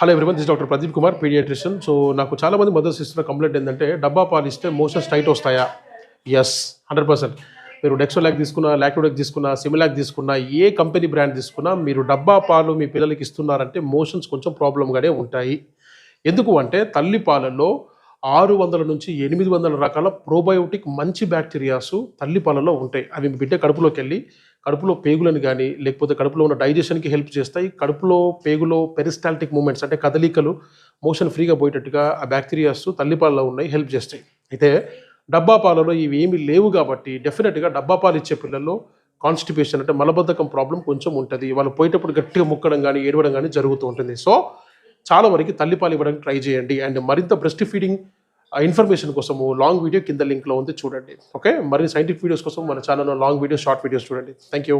Hello everyone, this doctor Pradeep Kumar, paediatrician. So నాకు చాలామంది mothers ఇస్తున్న కంప్లైంట్ ఏంటంటే డబ్బా పాలు ఇస్తే మోషన్స్ టైట్ వస్తాయా? ఎస్, 100%. మీరు డెక్సోలాక్ తీసుకున్నా, లాక్టోడెక్ తీసుకున్నా, సిమిలాక్ తీసుకున్నా, ఏ కంపెనీ బ్రాండ్ తీసుకున్నా మీరు డబ్బా పాలు మీ పిల్లలకి ఇస్తున్నారంటే మోషన్స్ కొంచెం ప్రాబ్లంగానే ఉంటాయి. ఎందుకు అంటే తల్లి పాలలో 600 నుంచి 800 రకాల ప్రోబయోటిక్ మంచి బ్యాక్టీరియాస్ తల్లి పాలలో ఉంటాయి. అవి మీ బిడ్డ కడుపులోకి వెళ్ళి కడుపులో పేగులను కానీ లేకపోతే కడుపులో ఉన్న డైజెషన్కి హెల్ప్ చేస్తాయి. కడుపులో పేగులో పెరిస్టాల్టిక్ మూమెంట్స్ అంటే కదలికలు మోషన్ ఫ్రీగా పోయేటట్టుగా ఆ బ్యాక్టీరియాస్ తల్లిపాలలో ఉన్నాయి, హెల్ప్ చేస్తాయి. అయితే డబ్బా పాలలో ఇవి ఏమీ లేవు కాబట్టి డెఫినెట్గా డబ్బా పాలు ఇచ్చే పిల్లల్లో కాన్స్టిపేషన్ అంటే మలబద్ధకం ప్రాబ్లం కొంచెం ఉంటుంది. వాళ్ళు పోయేటప్పుడు గట్టిగా ముక్కడం కానీ ఏడవడం కానీ జరుగుతూ ఉంటుంది. సో చాలా వరకు తల్లిపాలు ఇవ్వడానికి ట్రై చేయండి. అండ్ మరింత బ్రెస్ట్ ఫీడింగ్ ఇన్ఫర్మేషన్ కోసము లాంగ్ వీడియో కింద లింక్లో ఉంది, చూడండి. ఓకే, మరిన్ని సైంటిఫిక్ వీడియోస్ కోసం మన ఛానల్లో లాంగ్ వీడియోస్, షార్ట్ వీడియోస్ చూడండి. Thank you.